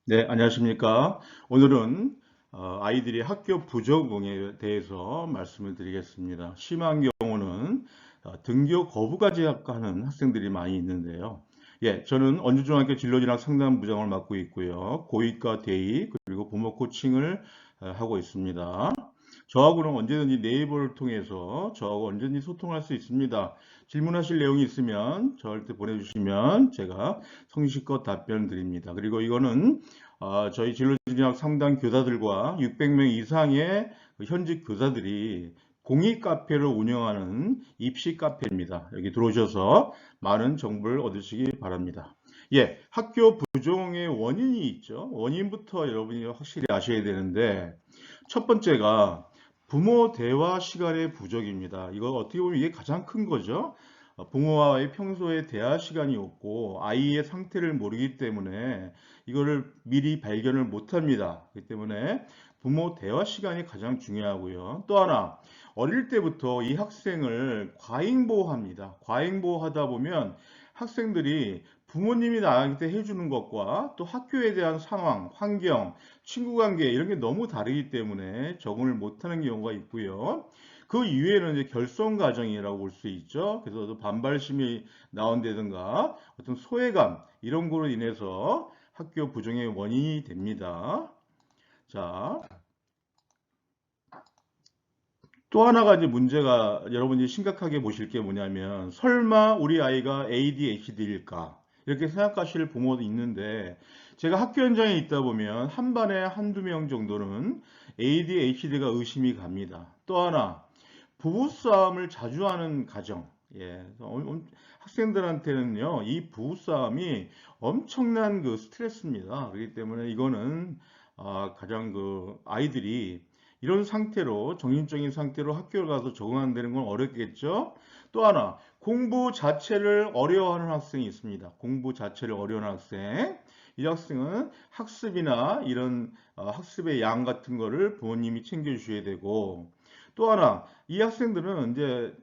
네, 안녕하십니까. 오늘은 아이들이 학교 부적응에 대해서 말씀을 드리겠습니다. 심한 경우는 등교 거부까지 하는 학생들이 많이 있는데요. 예, 저는 언주중학교 진로진학 상담부장을 맡고 있고요. 고위과 대의 그리고 부모 코칭을 하고 있습니다. 저하고는 언제든지 네이버를 통해서 저하고 언제든지 소통할 수 있습니다. 질문하실 내용이 있으면 저한테 보내주시면 제가 성실껏 답변 드립니다. 그리고 이거는 저희 진로진학 상담 교사들과 600명 이상의 현직 교사들이 공익 카페를 운영하는 입시 카페입니다. 여기 들어오셔서 많은 정보를 얻으시기 바랍니다. 예, 학교 부종의 원인이 있죠. 원인부터 여러분이 확실히 아셔야 되는데 첫 번째가 부모 대화 시간의 부족입니다. 이거 어떻게 보면 이게 가장 큰 거죠. 부모와의 평소에 대화 시간이 없고 아이의 상태를 모르기 때문에 이거를 미리 발견을 못 합니다. 그렇기 때문에 부모 대화 시간이 가장 중요하고요. 또 하나, 어릴 때부터 이 학생을 과잉보호합니다. 과잉보호하다 보면 학생들이 부모님이 나한테 해주는 것과 또 학교에 대한 상황, 환경, 친구 관계 이런 게 너무 다르기 때문에 적응을 못하는 경우가 있고요. 그 이외에는 이제 결손 과정이라고 볼 수 있죠. 그래서 반발심이 나온다든가 어떤 소외감 이런 거로 인해서 학교 부정의 원인이 됩니다. 자, 또 하나가 이제 문제가 여러분이 심각하게 보실 게 뭐냐면 설마 우리 아이가 ADHD일까? 이렇게 생각하실 부모도 있는데 제가 학교 현장에 있다 보면 한 반에 한두 명 정도는 ADHD가 의심이 갑니다. 또 하나 부부싸움을 자주 하는 가정. 예. 학생들한테는요, 이 부부싸움이 엄청난 그 스트레스입니다. 그렇기 때문에 이거는 가장 그 아이들이 이런 상태로 정신적인 상태로 학교를 가서 적응한다는 건 어렵겠죠. 또 하나 공부 자체를 어려워하는 학생이 있습니다. 공부 자체를 어려워하는 학생. 이 학생은 학습이나 이런 학습의 양 같은 거를 부모님이 챙겨주셔야 되고 또 하나 이 학생들은 이제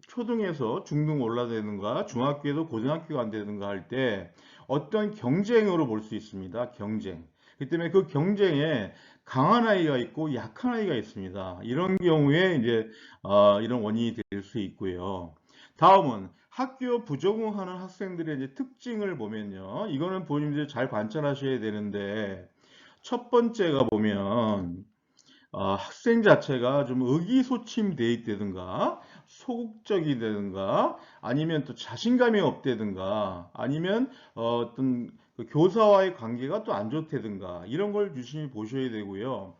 초등에서 중등 올라되는가 중학교에도 고등학교가 안 되는가 할 때 어떤 경쟁으로 볼 수 있습니다. 경쟁. 그 때문에 그 경쟁에 강한 아이가 있고 약한 아이가 있습니다. 이런 경우에 이제 이런 원인이 될 수 있고요. 다음은 학교 부적응하는 학생들의 이제 특징을 보면요. 이거는 부모님들이 잘 관찰하셔야 되는데 첫 번째가 보면 학생 자체가 좀 의기소침돼 있다든가 소극적이다든가 아니면 또 자신감이 없다든가 아니면 어떤 그 교사와의 관계가 또 안 좋다든가 이런 걸 유심히 보셔야 되고요.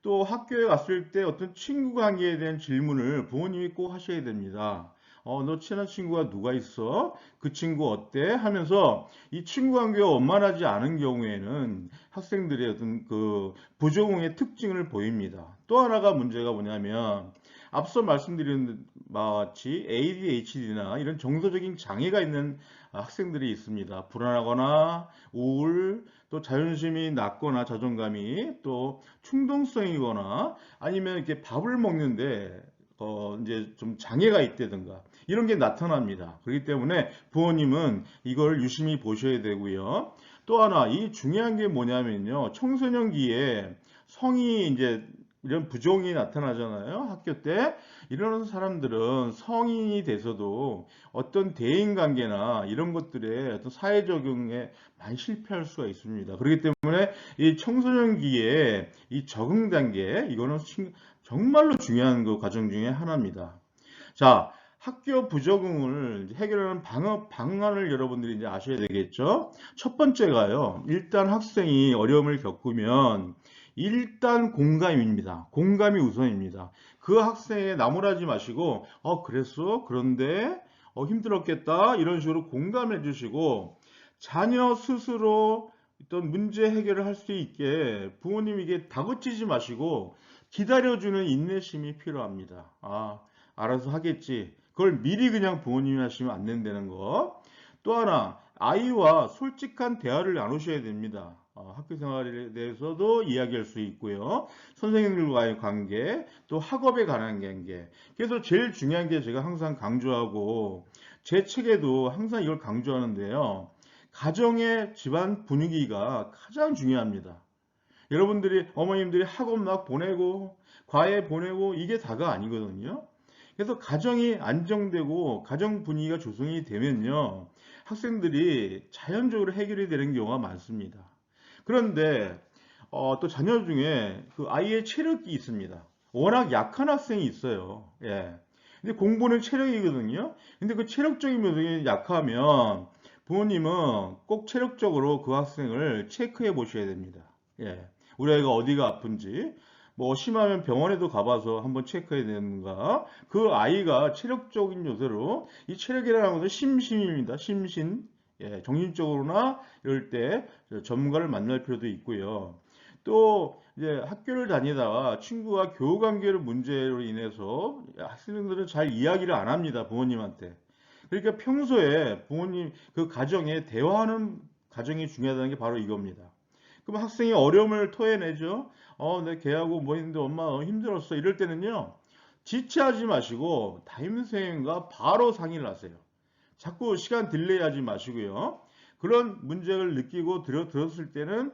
또 학교에 갔을 때 어떤 친구 관계에 대한 질문을 부모님이 꼭 하셔야 됩니다. 너 친한 친구가 누가 있어? 그 친구 어때? 하면서 이 친구 관계가 원만하지 않은 경우에는 학생들의 어떤 그 부적응의 특징을 보입니다. 또 하나가 문제가 뭐냐면 앞서 말씀드린 바와 같이 ADHD나 이런 정서적인 장애가 있는 학생들이 있습니다. 불안하거나 우울, 또 자존심이 낮거나 자존감이 또 충동성이거나 아니면 이렇게 밥을 먹는데 이제 좀 장애가 있다든가 이런 게 나타납니다. 그렇기 때문에 부모님은 이걸 유심히 보셔야 되고요. 또 하나 이 중요한 게 뭐냐면요. 청소년기에 성이 이제 이런 부종이 나타나잖아요. 학교 때. 이런 사람들은 성인이 돼서도 어떤 대인 관계나 이런 것들에 어떤 사회 적응에 많이 실패할 수가 있습니다. 그렇기 때문에 이 청소년기에 이 적응 단계 이거는 정말로 중요한 그 과정 중에 하나입니다. 자, 학교 부적응을 해결하는 방안을 여러분들이 이제 아셔야 되겠죠. 첫 번째가요. 일단 학생이 어려움을 겪으면 일단 공감입니다. 공감이 우선입니다. 그 학생에 나무라지 마시고 그랬어? 그런데 힘들었겠다. 이런 식으로 공감해 주시고 자녀 스스로 어떤 문제 해결을 할 수 있게 부모님에게 다그치지 마시고 기다려주는 인내심이 필요합니다. 알아서 하겠지. 그걸 미리 그냥 부모님이 하시면 안 된다는 거. 또 하나, 아이와 솔직한 대화를 나누셔야 됩니다. 학교 생활에 대해서도 이야기할 수 있고요. 선생님들과의 관계, 또 학업에 관한 관계. 그래서 제일 중요한 게 제가 항상 강조하고, 제 책에도 항상 이걸 강조하는데요. 가정의 집안 분위기가 가장 중요합니다. 여러분들이 어머님들이 학원 막 보내고 과외 보내고 이게 다가 아니거든요. 그래서 가정이 안정되고 가정 분위기가 조성이 되면요, 학생들이 자연적으로 해결이 되는 경우가 많습니다. 그런데 또 자녀 중에 그 아이의 체력이 있습니다. 워낙 약한 학생이 있어요. 예. 근데 공부는 체력이거든요. 근데 그 체력적인 면이 약하면 부모님은 꼭 체력적으로 그 학생을 체크해 보셔야 됩니다. 예. 우리 아이가 어디가 아픈지, 뭐 심하면 병원에도 가봐서 한번 체크해야 되는가. 그 아이가 체력적인 요소로, 이 체력이라는 것은 심신입니다. 심신. 예, 정신적으로나 이럴 때 전문가를 만날 필요도 있고요. 또 이제 학교를 다니다가 친구와 교우 관계로 문제로 인해서 학생들은 잘 이야기를 안 합니다. 부모님한테. 그러니까 평소에 부모님 그 가정에 대화하는 가정이 중요하다는 게 바로 이겁니다. 그럼 학생이 어려움을 토해내죠. 내 걔하고 뭐 했는데 엄마 힘들었어. 이럴 때는요, 지체하지 마시고 담임선생님과 바로 상의를 하세요. 자꾸 시간 딜레이하지 마시고요. 그런 문제를 느끼고 들었을 때는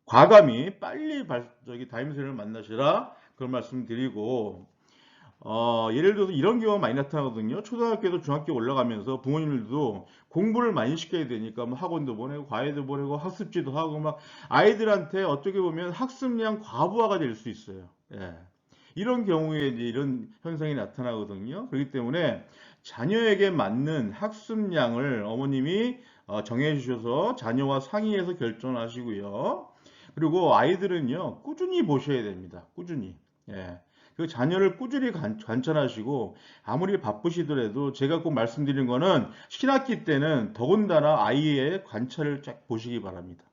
과감히 빨리 담임선생님을 만나시라, 그런 말씀 드리고, 예를 들어서 이런 경우가 많이 나타나거든요. 초등학교도 중학교 올라가면서 부모님들도 공부를 많이 시켜야 되니까 뭐 학원도 보내고 과외도 보내고 학습지도 하고 막 아이들한테 어떻게 보면 학습량 과부하가 될 수 있어요. 예. 이런 경우에 이제 이런 현상이 나타나거든요. 그렇기 때문에 자녀에게 맞는 학습량을 어머님이 정해 주셔서 자녀와 상의해서 결정하시고요. 그리고 아이들은요, 꾸준히 보셔야 됩니다. 꾸준히. 예. 그 자녀를 꾸준히 관찰하시고, 아무리 바쁘시더라도 제가 꼭 말씀드린 거는 신학기 때는 더군다나 아이의 관찰을 쫙 보시기 바랍니다.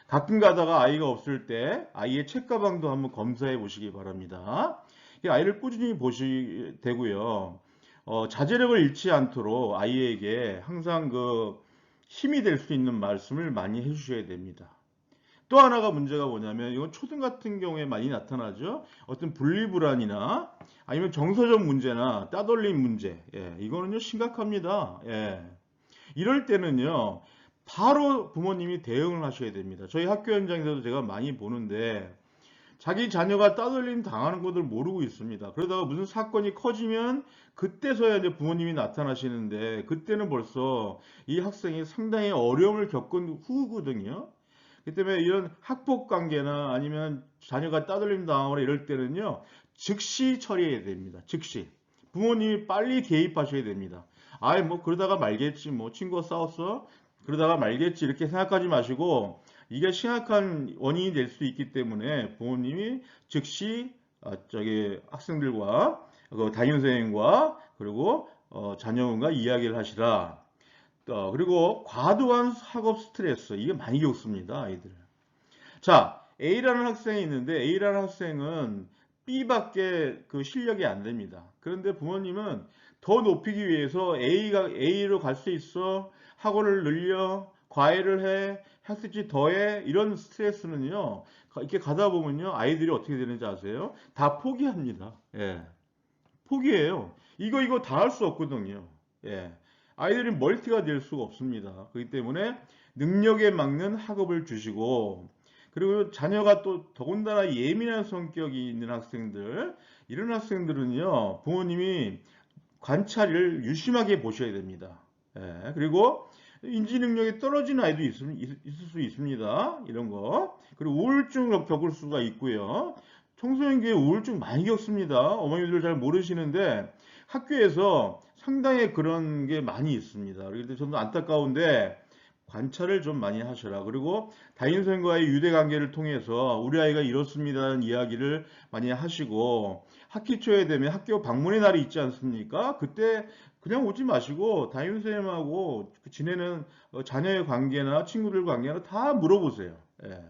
가끔 가다가 아이가 없을 때 아이의 책가방도 한번 검사해 보시기 바랍니다. 이 아이를 꾸준히 보시 되고요. 자제력을 잃지 않도록 아이에게 항상 그 힘이 될 수 있는 말씀을 많이 해주셔야 됩니다. 또 하나가 문제가 뭐냐면, 이건 초등 같은 경우에 많이 나타나죠. 어떤 분리불안이나 아니면 정서적 문제나 따돌림 문제. 예, 이거는요 심각합니다. 예. 이럴 때는요 바로 부모님이 대응을 하셔야 됩니다. 저희 학교 현장에서도 제가 많이 보는데, 자기 자녀가 따돌림 당하는 것을 모르고 있습니다. 그러다가 무슨 사건이 커지면 그때서야 이제 부모님이 나타나시는데, 그때는 벌써 이 학생이 상당히 어려움을 겪은 후거든요. 그렇기 때문에 이런 학폭 관계나 아니면 자녀가 따돌림 당하거나 이럴 때는요, 즉시 처리해야 됩니다. 즉시. 부모님이 빨리 개입하셔야 됩니다. 아이, 뭐, 그러다가 말겠지. 뭐, 친구가 싸웠어? 그러다가 말겠지. 이렇게 생각하지 마시고, 이게 심각한 원인이 될 수 있기 때문에 부모님이 즉시, 학생들과, 담임선생님과, 그리고, 자녀분과 이야기를 하시라. 그리고 과도한 학업 스트레스, 이게 많이 겪습니다, 아이들. 자, A라는 학생이 있는데 A라는 학생은 B밖에 그 실력이 안 됩니다. 그런데 부모님은 더 높이기 위해서 A로 갈 수 있어, 학원을 늘려, 과외를 해, 학습지 더해, 이런 스트레스는요, 이렇게 가다 보면요, 아이들이 어떻게 되는지 아세요? 다 포기합니다. 예. 포기해요. 이거 다 할 수 없거든요. 예. 아이들이 멀티가 될 수가 없습니다. 그렇기 때문에 능력에 맞는 학업을 주시고, 그리고 자녀가 또 더군다나 예민한 성격이 있는 학생들, 이런 학생들은요, 부모님이 관찰을 유심하게 보셔야 됩니다. 예. 그리고 인지 능력이 떨어지는 아이도 있을 수 있습니다. 이런 거. 그리고 우울증을 겪을 수가 있고요. 청소년기에 우울증 많이 겪습니다. 어머니들 잘 모르시는데 학교에서 상당히 그런 게 많이 있습니다. 그래서 저도 안타까운데 관찰을 좀 많이 하셔라. 그리고 담임선생과의 유대관계를 통해서 우리 아이가 이렇습니다는 이야기를 많이 하시고, 학기 초에 되면 학교 방문의 날이 있지 않습니까? 그때 그냥 오지 마시고 담임선생님하고 지내는 자녀의 관계나 친구들 관계나 다 물어보세요. 예.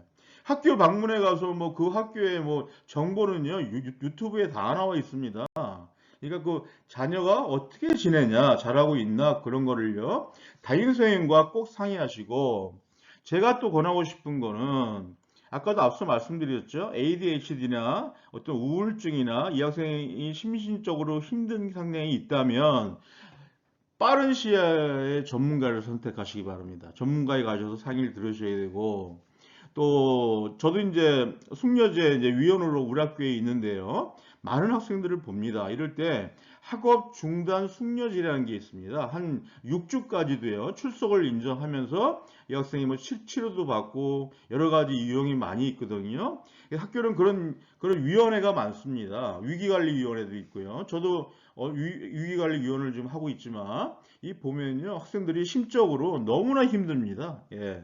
학교 방문해 가서 뭐 그 학교의 뭐 정보는요 유튜브에 다 나와 있습니다. 그러니까 그 자녀가 어떻게 지내냐, 잘하고 있나, 그런 거를요 담임선생님과 꼭 상의하시고, 제가 또 권하고 싶은 거는 아까도 앞서 말씀드렸죠. ADHD나 어떤 우울증이나 이 학생이 심신적으로 힘든 상황이 있다면 빠른 시야에 전문가를 선택하시기 바랍니다. 전문가에 가셔서 상의를 들으셔야 되고, 또 저도 이제 숙려제 이제 위원으로 우리 학교에 있는데요. 많은 학생들을 봅니다. 이럴 때 학업 중단 숙려제라는 게 있습니다. 한 6주까지도요. 출석을 인정하면서 이 학생이 뭐 치료도 받고 여러 가지 유형이 많이 있거든요. 학교는 그런 위원회가 많습니다. 위기관리위원회도 있고요. 저도 위기관리위원을 좀 하고 있지만 이 보면요. 학생들이 심적으로 너무나 힘듭니다. 예.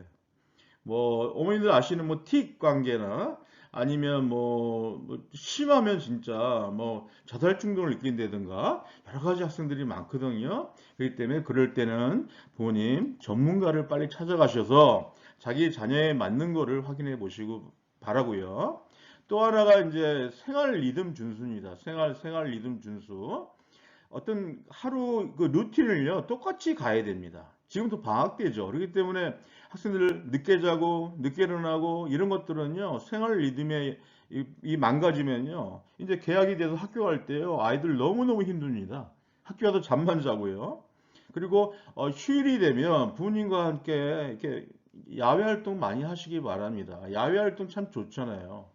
뭐 어머니들 아시는 뭐 틱 관계나 아니면 뭐 심하면 진짜 뭐 자살 충동을 느낀다든가 여러 가지 학생들이 많거든요. 그렇기 때문에 그럴 때는 부모님 전문가를 빨리 찾아가셔서 자기 자녀에 맞는 거를 확인해 보시고 바라고요. 또 하나가 이제 생활 리듬 준수입니다. 생활 리듬 준수. 어떤 하루 그 루틴을요 똑같이 가야 됩니다. 지금도 방학 때죠. 그렇기 때문에 학생들 늦게 자고 늦게 일어나고 이런 것들은요 생활 리듬에 이 망가지면요 이제 개학이 돼서 학교 갈 때요 아이들 너무너무 힘듭니다. 학교 가서 잠만 자고요. 그리고 휴일이 되면 부모님과 함께 이렇게 야외 활동 많이 하시기 바랍니다. 야외 활동 참 좋잖아요.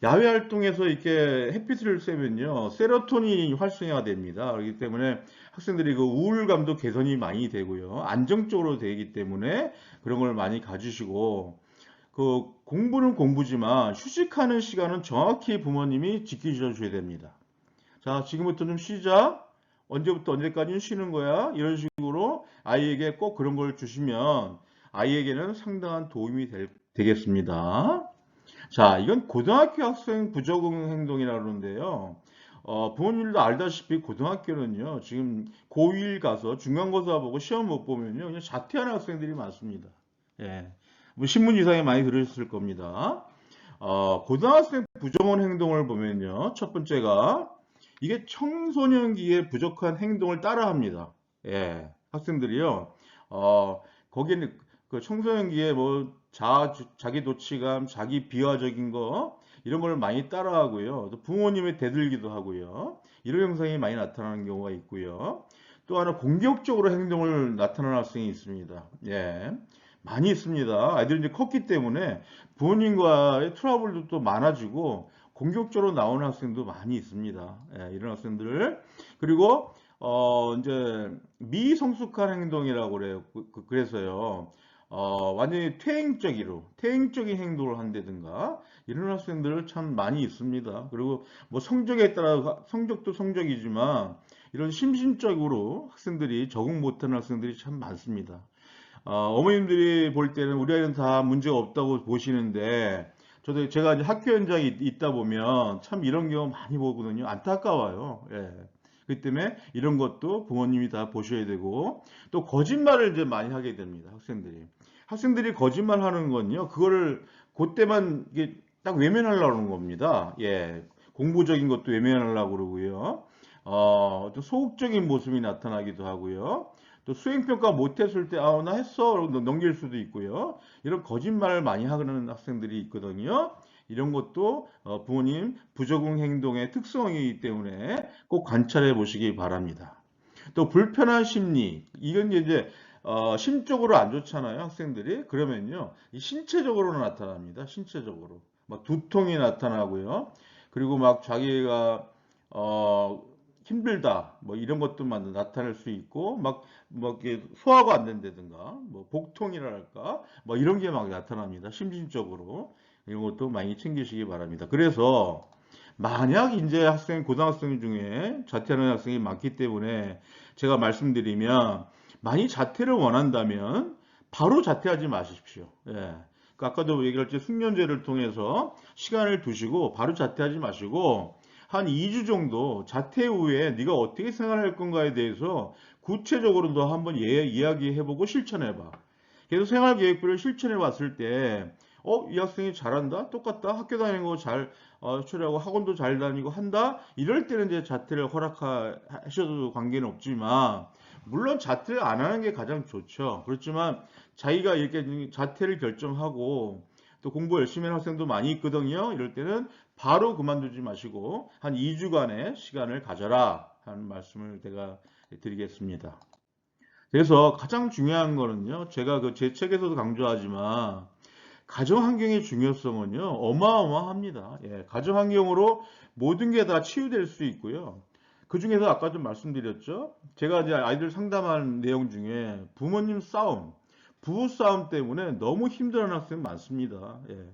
야외 활동에서 이렇게 햇빛을 쐬면요, 세로토닌이 활성화가 됩니다. 그렇기 때문에 학생들이 그 우울감도 개선이 많이 되고요, 안정적으로 되기 때문에 그런 걸 많이 가지시고, 그 공부는 공부지만 휴식하는 시간은 정확히 부모님이 지키셔줘야 됩니다. 자, 지금부터 좀 쉬자. 언제부터 언제까지는 쉬는 거야? 이런 식으로 아이에게 꼭 그런 걸 주시면 아이에게는 상당한 도움이 되겠습니다. 자, 이건 고등학교 학생 부적응 행동이라고 그러는데요. 부모님도 알다시피 고등학교는요, 지금 고1 가서 중간고사 보고 시험 못 보면요, 그냥 자퇴하는 학생들이 많습니다. 예. 뭐 신문 기사에 많이 들으셨을 겁니다. 고등학생 부정원 행동을 보면요, 첫 번째가 이게 청소년기에 부족한 행동을 따라합니다. 예. 학생들이요, 거기는 그 청소년기에 뭐 자기 도취감, 자기 비하적인 거 이런 걸 많이 따라하고요. 또 부모님의 대들기도 하고요. 이런 현상이 많이 나타나는 경우가 있고요. 또 하나 공격적으로 행동을 나타나는 학생이 있습니다. 예. 많이 있습니다. 아이들이 이제 컸기 때문에 부모님과의 트러블도 또 많아지고 공격적으로 나오는 학생도 많이 있습니다. 예, 이런 학생들. 그리고 이제 미성숙한 행동이라고 그래요. 그래서요. 완전히 퇴행적인 행동을 한다든가 이런 학생들 참 많이 있습니다. 그리고 뭐 성적에 따라 성적도 성적이지만 이런 심신적으로 학생들이 적응 못하는 학생들이 참 많습니다. 어머님들이 볼 때는 우리 아이는 다 문제가 없다고 보시는데 제가 이제 학교 현장에 있다 보면 참 이런 경우 많이 보거든요. 안타까워요. 예. 그렇기 때문에 이런 것도 부모님이 다 보셔야 되고 또 거짓말을 이제 많이 하게 됩니다. 학생들이 거짓말 하는 건요. 그거를 그때만 이게 딱 외면하려고 하는 겁니다. 예. 공부적인 것도 외면하려고 그러고요. 또 소극적인 모습이 나타나기도 하고요. 또 수행평가 못했을 때, 나 했어. 넘길 수도 있고요. 이런 거짓말을 많이 하는 학생들이 있거든요. 이런 것도 부모님 부적응 행동의 특성이기 때문에 꼭 관찰해 보시기 바랍니다. 또 불편한 심리, 이건 이제 심적으로 안 좋잖아요, 학생들이. 그러면요, 이 신체적으로 나타납니다. 신체적으로. 막 두통이 나타나고요. 그리고 막 자기가 어, 힘들다, 뭐 이런 것들만 나타날 수 있고, 막 이렇게 소화가 안 된다든가, 뭐 복통이랄까, 뭐 이런 게 막 나타납니다. 심신적으로. 이런 것도 많이 챙기시기 바랍니다. 그래서 만약 이제 고등학생 중에 자퇴하는 학생이 많기 때문에 제가 말씀드리면 많이 자퇴를 원한다면 바로 자퇴하지 마십시오. 예. 그 아까도 얘기했지 숙련제를 통해서 시간을 두시고 바로 자퇴하지 마시고 한 2주 정도 자퇴 후에 네가 어떻게 생활할 건가에 대해서 구체적으로 너 한번 이야기해보고 실천해봐. 그래서 생활계획표를 실천해 봤을 때, 이 학생이 잘한다? 똑같다? 학교 다니는 거 잘, 처리하고 학원도 잘 다니고 한다? 이럴 때는 이제 자퇴를 허락하셔도 관계는 없지만, 물론 자퇴를 안 하는 게 가장 좋죠. 그렇지만 자기가 이렇게 자퇴를 결정하고 또 공부 열심히 하는 학생도 많이 있거든요. 이럴 때는 바로 그만두지 마시고 한 2주간의 시간을 가져라 하는 말씀을 제가 드리겠습니다. 그래서 가장 중요한 거는요, 제가 제 책에서도 강조하지만 가정 환경의 중요성은요 어마어마합니다. 예, 가정 환경으로 모든 게 다 치유될 수 있고요. 그 중에서 아까 좀 말씀드렸죠. 제가 이제 아이들 상담하는 내용 중에 부모님 싸움, 부부 싸움 때문에 너무 힘들어하는 학생 많습니다. 예.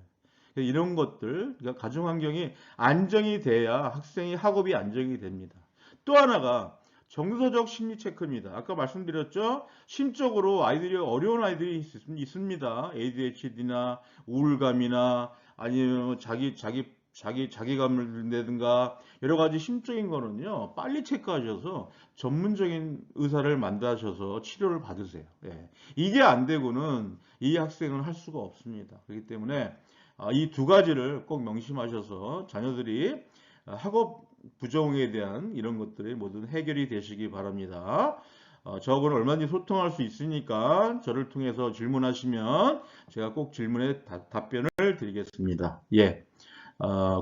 이런 것들, 그러니까 가정 환경이 안정이 돼야 학생이 학업이 안정이 됩니다. 또 하나가 정서적 심리 체크입니다. 아까 말씀드렸죠? 심적으로 아이들이 어려운 아이들이 있습니다. ADHD나 우울감이나 아니면 자기감을 내든가 여러 가지 심적인 거는요. 빨리 체크하셔서 전문적인 의사를 만나셔서 치료를 받으세요. 예. 이게 안 되고는 이 학생은 할 수가 없습니다. 그렇기 때문에 이 두 가지를 꼭 명심하셔서 자녀들이 학업 부정에 대한 이런 것들이 모두 해결이 되시기 바랍니다. 저하고는 얼마든지 소통할 수 있으니까 저를 통해서 질문하시면 제가 꼭 질문에 답변을 드리겠습니다. 예,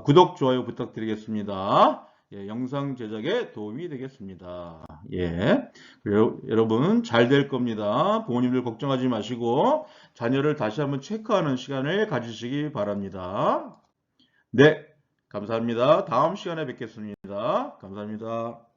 구독, 좋아요 부탁드리겠습니다. 예, 영상 제작에 도움이 되겠습니다. 예, 여러분 잘 될 겁니다. 부모님들 걱정하지 마시고 자녀를 다시 한번 체크하는 시간을 가지시기 바랍니다. 네, 감사합니다. 다음 시간에 뵙겠습니다. 감사합니다.